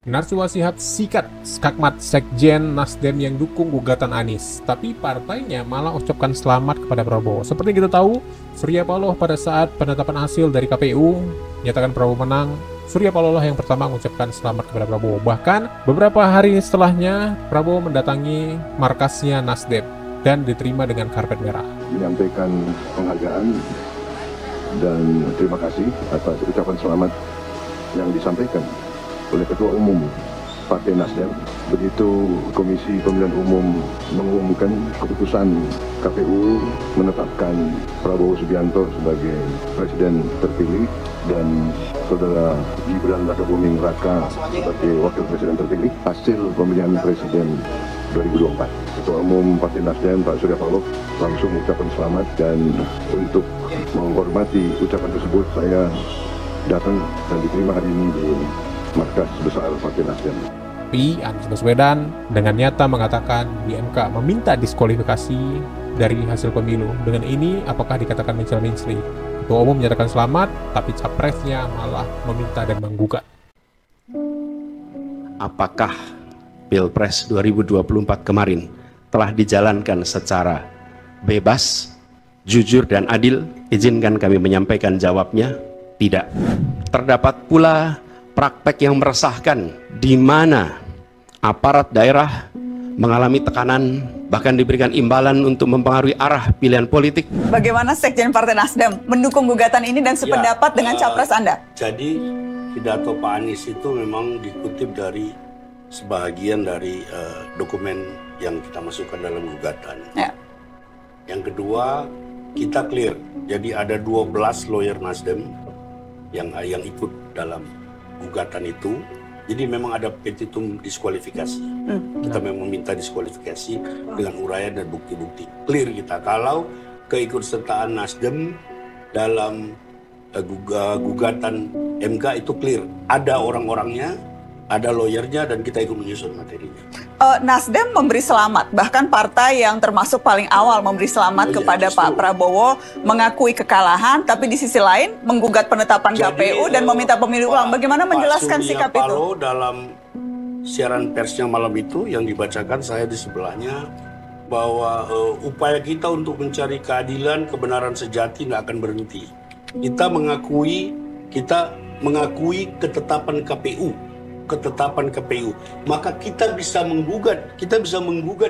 Najwa Shihab sikat skakmat Sekjen Nasdem yang dukung gugatan Anies, tapi partainya malah ucapkan selamat kepada Prabowo. Seperti kita tahu, Surya Paloh pada saat penetapan hasil dari KPU nyatakan Prabowo menang. Surya Paloh lah yang pertama mengucapkan selamat kepada Prabowo. Bahkan beberapa hari setelahnya Prabowo mendatangi markasnya Nasdem dan diterima dengan karpet merah. Menyampaikan penghargaan dan terima kasih atas ucapan selamat yang disampaikan oleh Ketua Umum Partai Nasdem. Begitu Komisi Pemilihan Umum mengumumkan keputusan KPU menetapkan Prabowo Subianto sebagai Presiden terpilih dan Saudara Gibran Rakabuming Raka sebagai Wakil Presiden terpilih hasil pemilihan Presiden 2024. Ketua Umum Partai Nasdem Pak Surya Paloh langsung mengucapkan selamat, dan untuk menghormati ucapan tersebut saya datang dan diterima hari ini di markas besar Partai Nasdem. Tapi Anies Baswedan dengan nyata mengatakan di MK meminta diskualifikasi dari hasil pemilu. Dengan ini apakah dikatakan mencela-mencela? Ketua Umum menyatakan selamat, tapi capresnya malah meminta dan menggugat. Apakah Pilpres 2024 kemarin telah dijalankan secara bebas, jujur, dan adil? Izinkan kami menyampaikan jawabnya, tidak. Terdapat pula praktek yang meresahkan di mana aparat daerah mengalami tekanan, bahkan diberikan imbalan untuk mempengaruhi arah pilihan politik. Bagaimana Sekjen Partai Nasdem mendukung gugatan ini dan sependapat dengan capres Anda? Jadi pidato Pak Anies itu memang dikutip dari sebahagian dari dokumen yang kita masukkan dalam gugatan. Ya. Yang kedua, kita clear. Jadi ada 12 lawyer Nasdem yang ikut dalam gugatan itu. Jadi memang ada petitum diskualifikasi. Kita memang meminta diskualifikasi dengan uraian dan bukti-bukti. Clear kita kalau keikutsertaan Nasdem dalam gugatan MK itu clear. Ada orang-orangnya, ada lawyernya, dan kita ikut menyusun materinya. Nasdem memberi selamat, bahkan partai yang termasuk paling awal memberi selamat kepada Pak Prabowo, mengakui kekalahan, tapi di sisi lain menggugat penetapan KPU dan meminta pemilu ulang. Bagaimana menjelaskan sikap itu? Paloh dalam siaran persnya malam itu yang dibacakan, saya di sebelahnya, bahwa upaya kita untuk mencari keadilan, kebenaran sejati tidak akan berhenti. Kita mengakui ketetapan KPU, maka kita bisa menggugat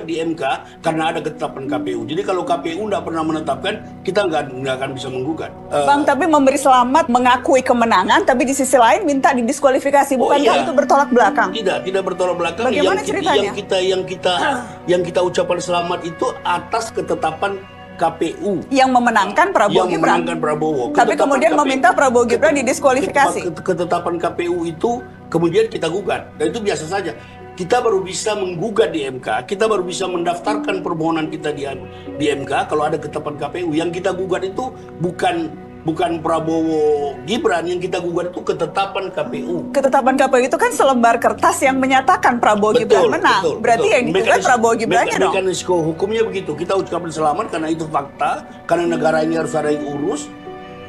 di MK karena ada ketetapan KPU. Jadi kalau KPU tidak pernah menetapkan, kita nggak akan bisa menggugat. Bang, tapi memberi selamat, mengakui kemenangan, tapi di sisi lain minta didiskualifikasi, bukankah itu bertolak belakang? Tidak bertolak belakang. Bagaimana ceritanya? Yang kita ucapkan selamat itu atas ketetapan KPU yang memenangkan Prabowo Gibran. Tapi kemudian meminta Prabowo Gibran didiskualifikasi. Ketetapan KPU itu kemudian kita gugat, dan itu biasa saja. Kita baru bisa menggugat di MK, kita baru bisa mendaftarkan permohonan kita di MK kalau ada ketetapan KPU. Yang kita gugat itu bukan Prabowo Gibran, yang kita gugat itu ketetapan KPU. Ketetapan KPU itu kan selembar kertas yang menyatakan Prabowo Gibran menang. Berarti yang digugat Prabowo Gibrannya dong. Mekanisme hukumnya begitu. Kita ucapkan selamat karena itu fakta, karena negara ini harus ada yang urus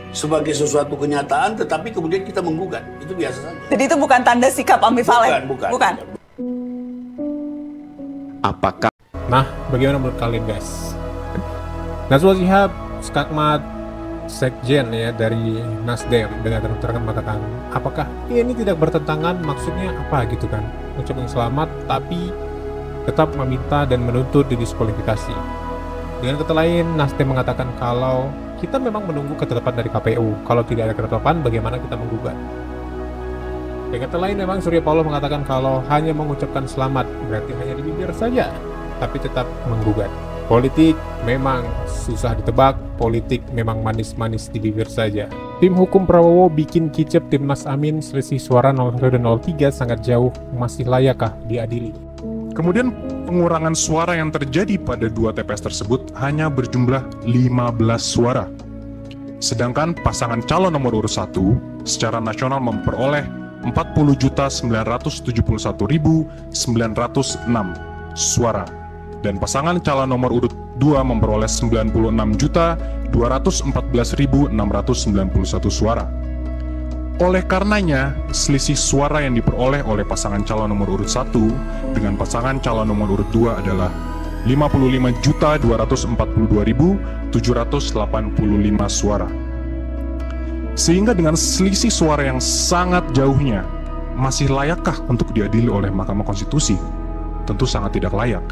sebagai sesuatu kenyataan, tetapi kemudian kita menggugat. Itu biasa saja. Jadi itu bukan tanda sikap ambivalen? Bukan. Apakah? Nah, bagaimana menurut kalian, guys? Najwa Shihab, skakmat Sekjen ya dari Nasdem dengan terang-terangan mengatakan, apakah ini tidak bertentangan, maksudnya apa gitu kan? Ucapan selamat tapi tetap meminta dan menuntut didiskualifikasi. Dengan kata lain, Nasdem mengatakan kalau kita memang menunggu ketetapan dari KPU. Kalau tidak ada ketetapan, bagaimana kita menggugat? Dengan kata lain, memang Surya Paloh mengatakan kalau hanya mengucapkan selamat berarti hanya di bibir saja, tapi tetap menggugat. Politik memang susah ditebak, politik memang manis-manis di bibir saja. Tim hukum Prabowo bikin kicep Timnas Amin, selisih suara 01 dan 03 sangat jauh, masih layakkah diadili? Kemudian pengurangan suara yang terjadi pada 2 TPS tersebut hanya berjumlah 15 suara. Sedangkan pasangan calon nomor urut 1 secara nasional memperoleh 40.971.906 suara. Dan pasangan calon nomor urut 2 memperoleh 96.214.691 suara. Oleh karenanya, selisih suara yang diperoleh oleh pasangan calon nomor urut 1 dengan pasangan calon nomor urut 2 adalah 55.242.785 suara. Sehingga dengan selisih suara yang sangat jauhnya, masih layakkah untuk diadili oleh Mahkamah Konstitusi? Tentu sangat tidak layak.